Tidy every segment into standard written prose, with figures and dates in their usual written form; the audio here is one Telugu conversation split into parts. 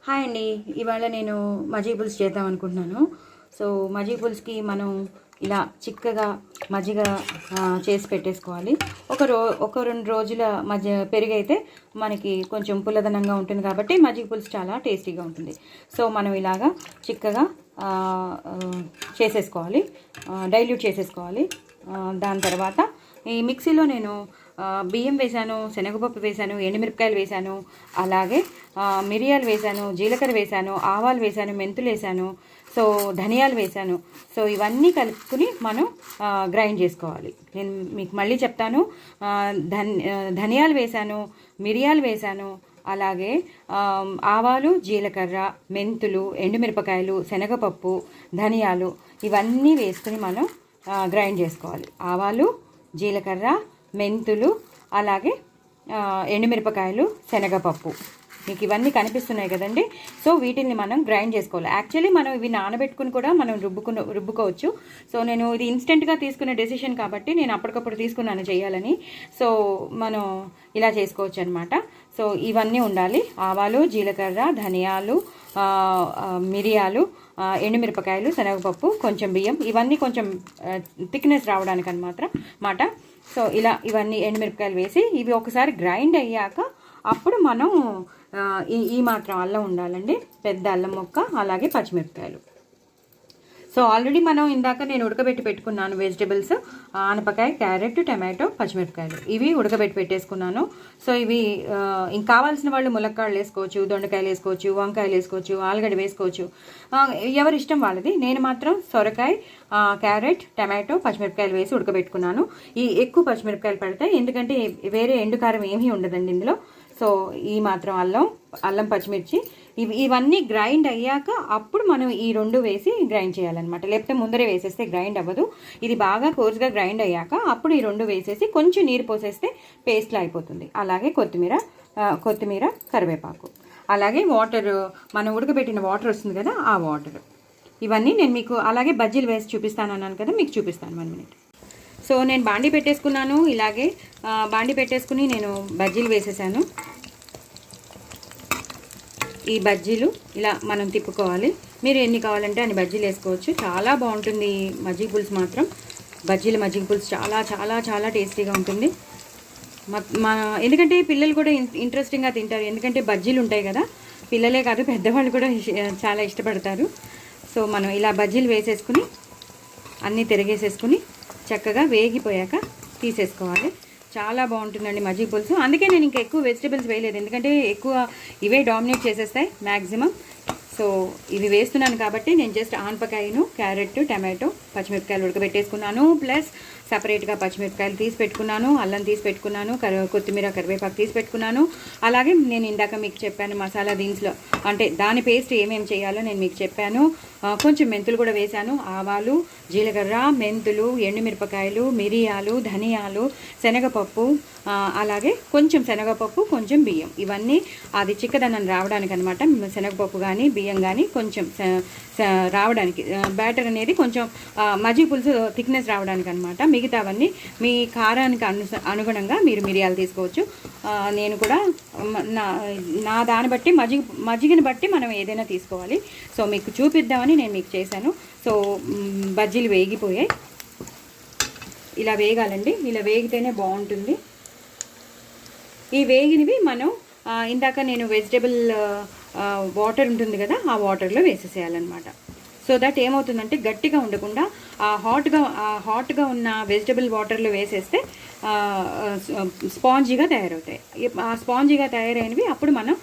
హాయ్ అండి. ఇవాళ నేను మజ్జిగ పులుసు చేద్దాం అనుకుంటున్నాను. సో మజ్జిగ పులుసుకి మనం ఇలా చిక్కగా మజ్జిగ చేసి పెట్టేసుకోవాలి. ఒక 2 రోజుల పెరుగైతే మనకి కొంచెం పుల్లదనంగా ఉంటుంది కాబట్టి మజ్జిగ పులుసు చాలా టేస్టీగా ఉంటుంది. సో మనం ఇలాగా చిక్కగా చేసేసుకోవాలి, డైల్యూట్ చేసేసుకోవాలి. దాని తర్వాత ఈ మిక్సీలో నేను బియ్యం వేసాను, శనగపప్పు వేసాను, ఎండుమిరపకాయలు వేసాను, అలాగే మిరియాలు వేసాను, జీలకర్ర వేసాను, ఆవాలు వేసాను, మెంతులు వేసాను, సో ధనియాలు వేసాను. సో ఇవన్నీ కలుపుకుని మనం గ్రైండ్ చేసుకోవాలి. నేను మీకు మళ్ళీ చెప్తాను. ధనియాలు వేసాను, మిరియాలు వేసాను, అలాగే ఆవాలు, జీలకర్ర, మెంతులు, ఎండుమిరపకాయలు, శనగపప్పు, ధనియాలు ఇవన్నీ వేసుకుని మనం గ్రైండ్ చేసుకోవాలి. ఆవాలు, జీలకర్ర, మెంతులు, అలాగే ఎండుమిరపకాయలు, శనగపప్పు మీకు ఇవన్నీ కనిపిస్తున్నాయి కదండి. సో వీటిని మనం గ్రైండ్ చేసుకోవాలి. యాక్చువల్లీ మనం ఇవి నానబెట్టుకుని కూడా మనం రుబ్బుకోవచ్చు. సో నేను ఇది ఇన్స్టెంట్గా తీసుకునే డెసిషన్ కాబట్టి నేను అప్పటికప్పుడు తీసుకున్నాను చేయాలని. సో మనం ఇలా చేసుకోవచ్చు అనమాట. సో ఇవన్నీ ఉండాలి: ఆవాలు, జీలకర్ర, ధనియాలు, మిరియాలు, ఎండుమిరపకాయలు, శనగపప్పు, కొంచెం బియ్యం, ఇవన్నీ కొంచెం థిక్నెస్ రావడానికి అన్నమాట. సో ఇలా ఇవన్నీ ఎండుమిరపకాయలు వేసి ఇవి ఒకసారి గ్రైండ్ అయ్యాక అప్పుడు మనం ఈ మాత్రం అల్లం ఉండాలండి, పెద్ద అల్లం ముక్క, అలాగే పచ్చిమిరపకాయలు. సో ఆల్రెడీ మనం ఇందాక నేను ఉడకబెట్టి పెట్టుకున్నాను వెజిటబుల్స్: ఆనపకాయ, క్యారెట్, టమాటో, పచ్చిమిరపకాయలు. ఇవి ఉడకబెట్టి పెట్టేసుకున్నాను. సో ఇవి ఇంక కావాల్సిన వాళ్ళు ములక్కాడలు వేసుకోవచ్చు, దొండకాయలు వేసుకోవచ్చు, వంకాయలు వేసుకోవచ్చు, ఆలుగడ్డ వేసుకోవచ్చు, ఎవరి ఇష్టం వాళ్ళది. నేను మాత్రం సొరకాయ, క్యారెట్, టమాటో, పచ్చిమిరపకాయలు వేసి ఉడకబెట్టుకున్నాను. ఈ ఎక్కువ పచ్చిమిరపకాయలు పడతాయి, ఎందుకంటే వేరే ఎండుకారం ఏమీ ఉండదండి ఇందులో. సో ఈ మాత్రం అల్లం, పచ్చిమిర్చి ఇవన్నీ గ్రైండ్ అయ్యాక అప్పుడు మనం ఈ 2 వేసి గ్రైండ్ చేయాలన్నమాట. లేకపోతే ముందరే వేసేస్తే గ్రైండ్ అవ్వదు. ఇది బాగా కోర్స్గా గ్రైండ్ అయ్యాక అప్పుడు ఈ 2 వేసేసి కొంచెం నీరు పోసేస్తే పేస్ట్లా అయిపోతుంది. అలాగే కొత్తిమీర, కరివేపాకు, అలాగే వాటర్, మనం ఉడకబెట్టిన వాటర్ వస్తుంది కదా, ఆ వాటర్. ఇవన్నీ నేను మీకు అలాగే బజ్జీలు వేసి చూపిస్తాను అన్నాను కదా, మీకు చూపిస్తాను 1 మినిట్. సో నేను బాండీ పెట్టేసుకున్నాను. ఇలాగే బాండీ పెట్టేసుకుని నేను బజ్జీలు వేసేసాను. ఈ బజ్జీలు ఇలా మనం తిప్పుకోవాలి. మీరు ఎన్ని కావాలంటే అన్ని బజ్జీలు వేసుకోవచ్చు. చాలా బాగుంటుంది ఈ మజ్జిగ పులుసు మాత్రం. మజ్జిగ పులుసు చాలా చాలా చాలా టేస్టీగా ఉంటుంది. ఎందుకంటే పిల్లలు కూడా ఇంట్రెస్టింగ్గా తింటారు. ఎందుకంటే బజ్జీలు ఉంటాయి కదా, పిల్లలే కాదు పెద్దవాళ్ళు కూడా చాలా ఇష్టపడతారు. సో మనం ఇలా బజ్జీలు వేసేసుకుని అన్నీ తిరిగేసేసుకుని చక్కగా వేగిపోయాక తీసేసుకోవాలి. చాలా బాగుంటుందండి మజ్జిగ పులుసు. అందుకే నేను ఇంకా ఎక్కువ వెజిటబుల్స్ వేయలేదు, ఎందుకంటే ఎక్కువ ఇవే డామినేట్ చేసేస్తాయి మ్యాక్సిమం. సో ఇవి వేస్తున్నాను కాబట్టి నేను జస్ట్ ఆనపకాయను, క్యారెట్, టమాటో, పచ్చిమిరపకాయలు ఉడకబెట్టేసుకున్నాను. ప్లస్ సపరేట్గా పచ్చిమిరపకాయలు తీసి పెట్టుకున్నాను, అల్లం తీసి పెట్టుకున్నాను, కొత్తిమీర, కరివేపాకు తీసి పెట్టుకున్నాను. అలాగే నేను ఇందాక మీకు చెప్పాను మసాలా దినుసులు, అంటే దాని పేస్ట్ ఏమేమి చేయాలో నేను మీకు చెప్పాను. కొంచెం మెంతులు కూడా వేశాను. ఆవాలు, జీలకర్ర, మెంతులు, ఎండుమిరపకాయలు, మిరియాలు, ధనియాలు, శనగపప్పు, అలాగే కొంచెం శనగపప్పు, కొంచెం బియ్యం. ఇవన్నీ అది చిక్కదనం రావడానికి అనమాట. శనగపప్పు కానీ బియ్యం కానీ కొంచెం రావడానికి, బ్యాటర్ అనేది కొంచెం మజ్జిగ పులుసు థిక్నెస్ రావడానికి అనమాట. మిగతావన్నీ మీ కారానికి అనుగుణంగా మీరు మిరియాలు తీసుకోవచ్చు. నేను కూడా నా దాన్ని బట్టి మజ్జిగని బట్టి మనం ఏదైనా తీసుకోవాలి. సో మీకు చూపిద్దామని నేను మీకు చేశాను. సో బజ్జీలు వేగిపోయాయి. ఇలా వేగాలండి, ఇలా వేగితేనే బాగుంటుంది. ఈ వేగినవి మనం ఇందాక నేను వెజిటబుల్ వాటర్ ఉంటుంది కదా, ఆ వాటర్లో వేసేసేయాలన్నమాట. సో దట్ ఏమవుతుందంటే గట్టిగా ఉండకుండా హాట్గా ఉన్న వెజిటబుల్ వాటర్లో వేసేస్తే స్పాంజీగా తయారవుతాయి. ఆ స్పాంజీగా తయారైనవి అప్పుడు మనం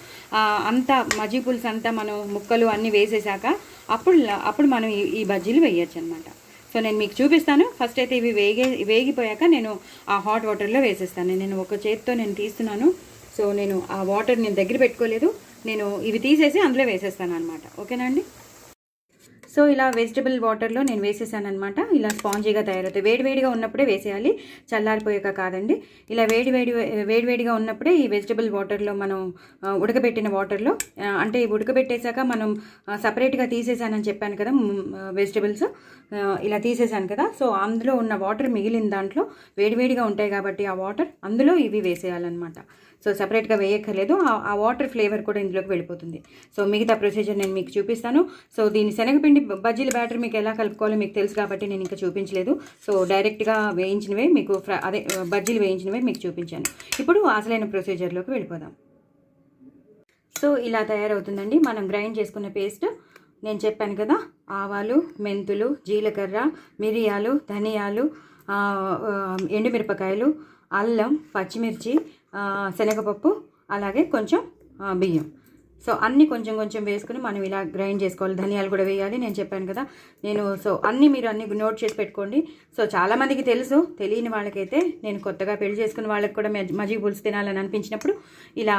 అంతా మజ్జిగ పులుసు అంతా మనం ముక్కలు అన్నీ వేసేసాక అప్పుడు మనం ఈ బజ్జీలు వేయచ్చు అనమాట. సో నేను మీకు చూపిస్తాను. ఫస్ట్ అయితే ఇవి వేగిపోయాక నేను ఆ హాట్ వాటర్లో వేసేస్తాను. నేను ఒక చేతితో నేను తీస్తున్నాను. సో నేను ఆ వాటర్ నేను దగ్గర పెట్టుకోలేదు, నేను ఇవి తీసేసి అందులో వేసేస్తాను అనమాట. ఓకేనా అండి? సో ఇలా వెజిటబుల్ వాటర్లో నేను వేసేసాను అనమాట. ఇలా స్పాంజీగా తయారవుతాయి. వేడివేడిగా ఉన్నప్పుడే వేసేయాలి, చల్లారిపోయాక కాదండి. ఇలా వేడివేడిగా ఉన్నప్పుడే ఈ వెజిటబుల్ వాటర్లో మనం ఉడకబెట్టిన వాటర్లో, అంటే ఉడకబెట్టేశాక మనం సపరేట్గా తీసేసానని చెప్పాను కదా వెజిటబుల్స్, ఇలా తీసేసాను కదా. సో అందులో ఉన్న వాటర్ మిగిలిన దాంట్లో వేడివేడిగా ఉంటాయి కాబట్టి ఆ వాటర్ అందులో ఇవి వేసేయాలన్నమాట. సో సపరేట్గా వేయక్కర్లేదు, ఆ వాటర్ ఫ్లేవర్ కూడా ఇందులోకి వెళ్ళిపోతుంది. సో మిగతా ప్రొసీజర్ నేను మీకు చూపిస్తాను. సో దీని శనగపిండి బజ్జీల బ్యాటర్ మీకు ఎలా కలుపుకోవాలో మీకు తెలుసు కాబట్టి నేను ఇంకా చూపించలేదు. సో డైరెక్ట్గా వేయించినవే మీకు బజ్జీలు వేయించినవే మీకు చూపించాను. ఇప్పుడు అసలైన ప్రొసీజర్లోకి వెళ్ళిపోదాం. సో ఇలా తయారవుతుందండి మనం గ్రైండ్ చేసుకున్న పేస్ట్. నేను చెప్పాను కదా, ఆవాలు, మెంతులు, జీలకర్ర, మిరియాలు, ధనియాలు, ఎండుమిరపకాయలు, అల్లం, పచ్చిమిర్చి, శనగపప్పు, అలాగే కొంచెం బియ్యం. సో అన్నీ కొంచెం కొంచెం వేసుకుని మనం ఇలా గ్రైండ్ చేసుకోవాలి. ధనియాలు కూడా వేయాలి, నేను చెప్పాను కదా. సో మీరు అన్నీ నోట్ చేసి పెట్టుకోండి. సో చాలామందికి తెలుసు, తెలియని వాళ్ళకైతే నేను కొత్తగా పెళ్లి చేసుకున్న వాళ్ళకి కూడా మజ్జిగ పులుసు తినాలని అనిపించినప్పుడు ఇలా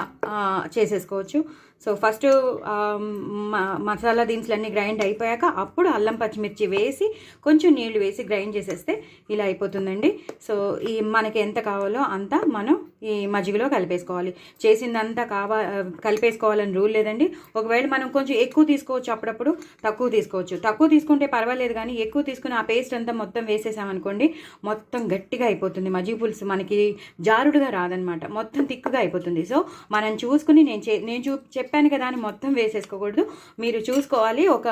చేసేసుకోవచ్చు. సో ఫస్ట్ మసాలా దినుసులన్నీ గ్రైండ్ అయిపోయాక అప్పుడు అల్లం పచ్చిమిర్చి వేసి కొంచెం నీళ్లు వేసి గ్రైండ్ చేసేస్తే ఇలా అయిపోతుందండి. సో మనకి ఎంత కావాలో అంత మనం ఈ మజ్జిగలో కలిపేసుకోవాలి. చేసిందంతా కలిపేసుకోవాలని రూల్ లేదండి. ఒకవేళ మనం కొంచెం ఎక్కువ తీసుకోవచ్చు, అప్పుడప్పుడు తక్కువ తీసుకోవచ్చు. తక్కువ తీసుకుంటే పర్వాలేదు, కానీ ఎక్కువ తీసుకుని ఆ పేస్ట్ అంతా మొత్తం వేసేసామనుకోండి మొత్తం గట్టిగా అయిపోతుంది. మజ్జిగ పులుసు మనకి జారుడుగా రాదనమాట, మొత్తం తిక్కుగా అయిపోతుంది. సో మనం చూసుకుని నేను చెప్పాను కదా అని మొత్తం వేసేసుకోకూడదు. మీరు చూసుకోవాలి. ఒక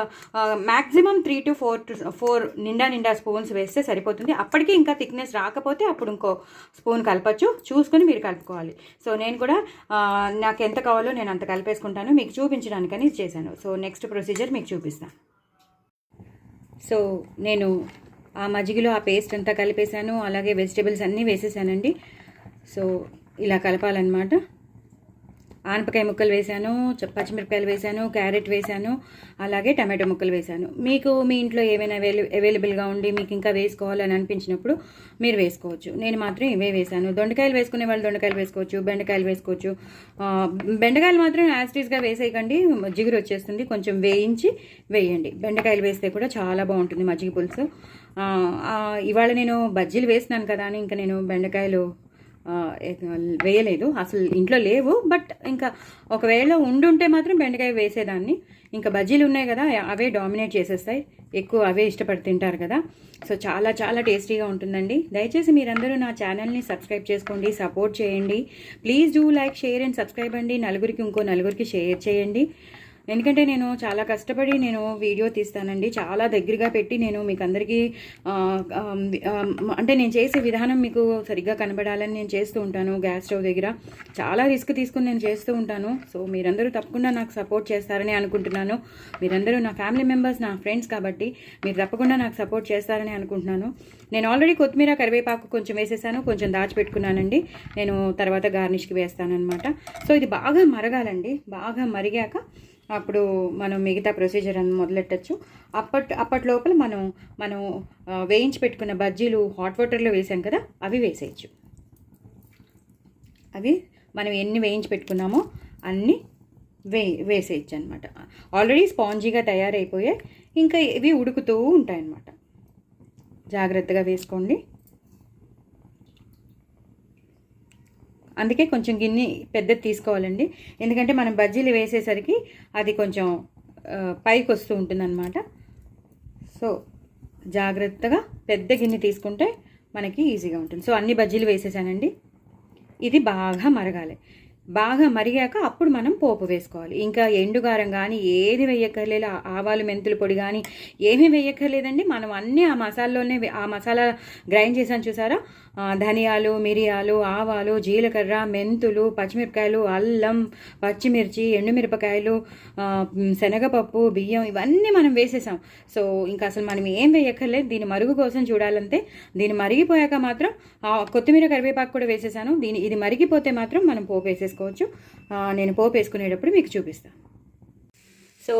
మ్యాక్సిమం 3 to 4 నిండా స్పూన్స్ వేస్తే సరిపోతుంది. అప్పటికి ఇంకా థిక్నెస్ రాకపోతే అప్పుడు ఇంకో స్పూన్ కలపచ్చు, చూసుకొని మీరు కలుపుకోవాలి. సో నేను కూడా నాకు ఎంత కావాలో నేను అంత కలిపేసుకుంటాను, మీకు చూపించడానికని చేశాను. సో నెక్స్ట్ ప్రొసీజర్ మీకు చూపిస్తాను. సో నేను ఆ మజ్జిగలో ఆ పేస్ట్ అంతా కలిపేశాను, అలాగే వెజిటేబుల్స్ అన్నీ వేసేసానండి. సో ఇలా కలపాలన్నమాట. ఆనపకాయ ముక్కలు వేసాను, పచ్చిమిరపకాయలు వేసాను, క్యారెట్ వేసాను, అలాగే టమాటో ముక్కలు వేసాను. మీకు మీ ఇంట్లో ఏమైనా అవైలబుల్గా ఉండి మీకు ఇంకా వేసుకోవాలని అనిపించినప్పుడు మీరు వేసుకోవచ్చు. నేను మాత్రం ఇవే వేసాను. దొండకాయలు వేసుకునే వాళ్ళు దొండకాయలు వేసుకోవచ్చు, బెండకాయలు వేసుకోవచ్చు. బెండకాయలు మాత్రం యాస్టీస్గా వేసేయకండి, జిగురు వచ్చేస్తుంది. కొంచెం వేయండి. బెండకాయలు వేస్తే కూడా చాలా బాగుంటుంది మజ్జిగ పులుసు. ఇవాళ నేను బజ్జీలు వేసినాను కదా అని ఇంకా నేను బెండకాయలు వేయలేదు, అసలు ఇంట్లో లేవు. బట్ ఇంకా ఒకవేళ ఉండుంటే మాత్రం బెండకాయ వేసేదాన్ని. ఇంకా బజ్జీలు ఉన్నాయి కదా, అవే డామినేట్ చేసేస్తాయి, ఎక్కువ అవే ఇష్టపడి తింటారు కదా. సో చాలా చాలా టేస్టీగా ఉంటుందండి. దయచేసి మీరందరూ నా ఛానల్ని సబ్స్క్రైబ్ చేసుకోండి, సపోర్ట్ చేయండి. Please do like, share and subscribe అండి. ఇంకో నలుగురికి షేర్ చేయండి. ఎందుకంటే నేను చాలా కష్టపడి నేను వీడియో తీస్తానండి, చాలా దగ్గరగా పెట్టి నేను మీకు అందరికీ అంటే నేను చేసే విధానం మీకు సరిగ్గా కనబడాలని నేను చేస్తూ ఉంటాను. గ్యాస్ స్టవ్ దగ్గర చాలా రిస్క్ తీసుకుని నేను చేస్తూ ఉంటాను. సో మీరందరూ తప్పకుండా నాకు సపోర్ట్ చేస్తారని అనుకుంటున్నాను. మీరందరూ నా ఫ్యామిలీ మెంబర్స్, నా ఫ్రెండ్స్ కాబట్టి మీరు తప్పకుండా నాకు సపోర్ట్ చేస్తారని అనుకుంటున్నాను. నేను ఆల్రెడీ కొత్తిమీర, కరివేపాకు కొంచెం వేసేసాను, కొంచెం దాచిపెట్టుకున్నానండి. నేను తర్వాత గార్నిష్కి వేస్తానన్నమాట. సో ఇది బాగా మరగాలండి. బాగా మరిగాక అప్పుడు మనం మిగతా ప్రొసీజర్ అని మొదలెట్టచ్చు. అప్పటి లోపల మనం వేయించి పెట్టుకున్న బజ్జీలు హాట్ వాటర్లో వేసాం కదా, అవి వేసేయచ్చు. అవి మనం ఎన్ని వేయించి పెట్టుకున్నామో అన్నీ వేసేయచ్చు అనమాట. ఆల్రెడీ స్పాంజీగా తయారైపోయాయి, ఇంకా ఇవి ఉడుకుతూ ఉంటాయన్నమాట. జాగ్రత్తగా వేసుకోండి. అందుకే కొంచెం గిన్నె పెద్దది తీసుకోవాలండి, ఎందుకంటే మనం బజ్జీలు వేసేసరికి అది కొంచెం పైకి వస్తూ ఉంటుందన్నమాట. సో జాగ్రత్తగా పెద్ద గిన్నె తీసుకుంటే మనకి ఈజీగా ఉంటుంది. సో అన్ని బజ్జీలు వేసేసానండి. ఇది బాగా మరగాలి. బాగా మరిగాక అప్పుడు మనం పోపు వేసుకోవాలి. ఇంకా ఎండుగారం కానీ ఏది వేయక్కర్లేదు, ఆవాలు మెంతుల పొడి కానీ ఏమీ వేయక్కర్లేదండి. మనం అన్నీ ఆ మసాలా గ్రైండ్ చేసాను చూసారా, ధనియాలు, మిరియాలు, ఆవాలు, జీలకర్ర, మెంతులు, పచ్చిమిరపకాయలు, అల్లం, పచ్చిమిర్చి, ఎండుమిరపకాయలు, శనగపప్పు, బియ్యం ఇవన్నీ మనం వేసేసాం. సో ఇంకా అసలు మనం ఏం వేయక్కర్లేదు. దీని మరుగు కోసం చూడాలంటే దీని మరిగిపోయాక మాత్రం కొత్తిమీర, కరివేపాకు కూడా వేసేసాను. ఇది మరిగిపోతే మాత్రం మనం పోపు వేసేసుకోవచ్చు. నేను పోపు వేసుకునేటప్పుడు మీకు చూపిస్తాను. సో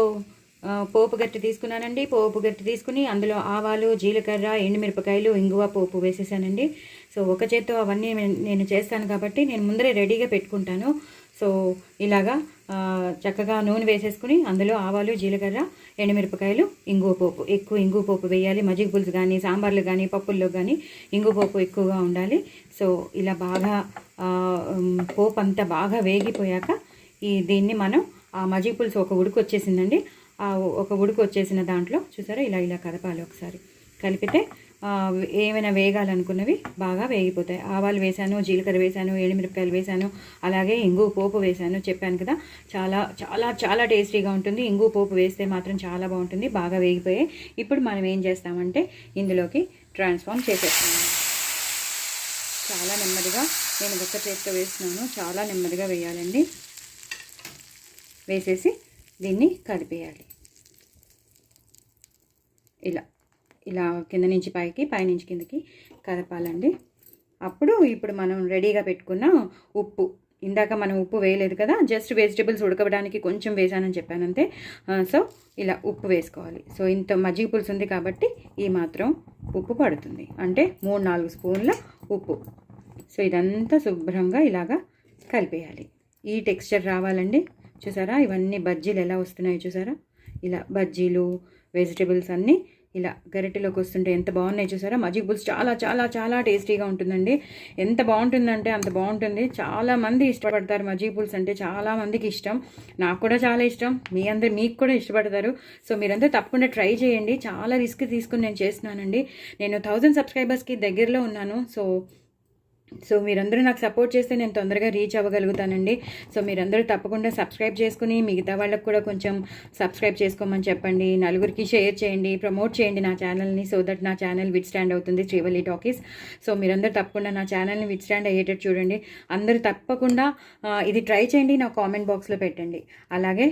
పోపు గట్టి తీసుకున్నానండి. పోపు గట్టి తీసుకుని అందులో ఆవాలు, జీలకర్ర, ఎండుమిరపకాయలు, ఇంగువ పోపు వేసేసానండి. సో ఒక చేత్తో అవన్నీ నేను చేస్తాను కాబట్టి నేను ముందరే రెడీగా పెట్టుకుంటాను. సో ఇలాగా చక్కగా నూనె వేసేసుకుని అందులో ఆవాలు, జీలకర్ర, ఎండుమిరపకాయలు, ఇంగువ పోపు. ఎక్కువ ఇంగువ పోపు వేయాలి. మజ్జిగ పులుసు కానీ, సాంబార్లు కానీ, పప్పుల్లో కానీ ఇంగువ పోపు ఎక్కువగా ఉండాలి. సో ఇలా బాగా పోపు అంతా బాగా వేగిపోయాక దీన్ని మనం ఆ మజ్జిగ పులుసు ఒక ఉడుకు వచ్చేసిందండి. ఒక ఉడుకు వచ్చేసిన దాంట్లో చూసారా ఇలా కదపాలి. ఒకసారి కలిపితే ఏమైనా వేగాలనుకున్నవి బాగా వేగిపోతాయి. ఆవాలు వేసాను, జీలకర్ర వేసాను, ఎండుమిరపకాయలు వేసాను, అలాగే ఇంగు పోపు వేసాను. చెప్పాను కదా చాలా చాలా చాలా టేస్టీగా ఉంటుంది. ఇంగు పోపు వేస్తే మాత్రం చాలా బాగుంటుంది. బాగా వేగిపోయాయి. ఇప్పుడు మనం ఏం చేస్తామంటే ఇందులోకి ట్రాన్స్ఫార్మ్ చేసేస్తాము. చాలా నెమ్మదిగా నేను ఒక్క చేతితో వేస్తున్నాను. చాలా నెమ్మదిగా వేయాలండి. వేసేసి దీన్ని కలిపేయాలి. ఇలా ఇలా కింద నుంచి పైకి, పైనుంచి కిందకి కలపాలండి. ఇప్పుడు మనం రెడీగా పెట్టుకున్న ఉప్పు, ఇందాక మనం ఉప్పు వేయలేదు కదా, జస్ట్ వెజిటబుల్స్ ఉడకడానికి కొంచెం వేసానని చెప్పాను అంతే. సో ఇలా ఉప్పు వేసుకోవాలి. సో ఇంత మజ్జిగ పులుసు ఉంది కాబట్టి ఈ మాత్రం ఉప్పు పడుతుంది, అంటే 3-4 స్పూన్ల ఉప్పు. సో ఇదంతా శుభ్రంగా ఇలాగా కలిపేయాలి. ఈ టెక్స్చర్ రావాలండి. చూసారా ఇవన్నీ బజ్జీలు ఎలా వస్తున్నాయో చూసారా, ఇలా బజ్జీలు వెజిటబుల్స్ అన్నీ ఇలా గరిటెలోకి వస్తుంటే ఎంత బాగున్నాయి చూసారా. మజ్జిగ పులుసు చాలా చాలా చాలా టేస్టీగా ఉంటుందండి. ఎంత బాగుంటుందంటే అంత బాగుంటుంది. చాలామంది ఇష్టపడతారు మజ్జిగ పులుసు అంటే, చాలామందికి ఇష్టం. నాకు కూడా చాలా ఇష్టం. మీకు కూడా ఇష్టపడతారు. సో మీరందరూ తప్పకుండా ట్రై చేయండి. చాలా రిస్క్ తీసుకుని నేను చేస్తున్నానండి. నేను 1000 సబ్స్క్రైబర్స్కి దగ్గరలో ఉన్నాను. సో మీరందరూ నాకు సపోర్ట్ చేస్తే నేను తొందరగా రీచ్ అవ్వగలుగుతానండి. సో మీరందరూ తప్పకుండా సబ్స్క్రైబ్ చేసుకుని మిగతా వాళ్ళకు కూడా కొంచెం సబ్స్క్రైబ్ చేసుకోమని చెప్పండి. నలుగురికి షేర్ చేయండి, ప్రమోట్ చేయండి నా ఛానల్ని. సో దట్ నా ఛానల్ విత్ స్టాండ్ అవుతుంది, శ్రీవల్లి టాకీస్. సో మీరందరూ తప్పకుండా నా ఛానల్ని విత్ స్టాండ్ అయ్యేటట్టు చూడండి. అందరూ తప్పకుండా ఇది ట్రై చేయండి, నా కామెంట్ బాక్స్లో పెట్టండి. అలాగే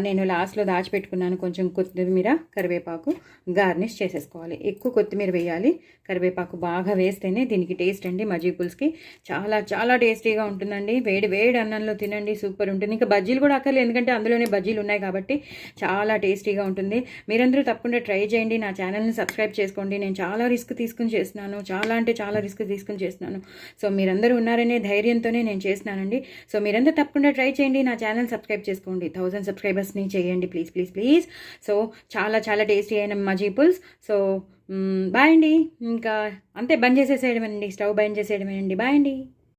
నేను లాస్ట్లో దాచిపెట్టుకున్నాను కొంచెం కొత్తిమీర, కరివేపాకు గార్నిష్ చేసేసుకోవాలి. ఎక్కువ కొత్తిమీర వేయాలి, కరివేపాకు బాగా వేస్తేనే దీనికి టేస్ట్ అండి. మజ్జిగ పులుసుకి చాలా చాలా టేస్టీగా ఉంటుందండి. వేడి వేడి అన్నంలో తినండి, సూపర్ ఉంటుంది. ఇంకా బజ్జీలు కూడా అక్కర్లేదు, ఎందుకంటే అందులోనే బజ్జీలు ఉన్నాయి కాబట్టి చాలా టేస్టీగా ఉంటుంది. మీరందరూ తప్పకుండా ట్రై చేయండి. నా ఛానల్ని సబ్స్క్రైబ్ చేసుకోండి. నేను చాలా రిస్క్ తీసుకుని చేస్తున్నాను, చాలా అంటే చాలా రిస్క్ తీసుకుని చేస్తున్నాను. సో మీరందరూ ఉన్నారనే ధైర్యంతోనే నేను చేస్తున్నానండి. సో మీరందరూ తప్పకుండా ట్రై చేయండి, నా ఛానల్ సబ్స్క్రైబ్ చేసుకోండి. 1000 సబ్స్క్రైబర్స్ని చేయండి ప్లీజ్ ప్లీజ్ ప్లీజ్. సో చాలా చాలా టేస్టీ అయిన మజ్జిగ పులుసు. సో బాయ్ అండి. ఇంకా అంతే, బంద్ చేసేసేయడమేనండి, స్టవ్ బంద్ చేసేయడమేనండి. బాయ్ అండి.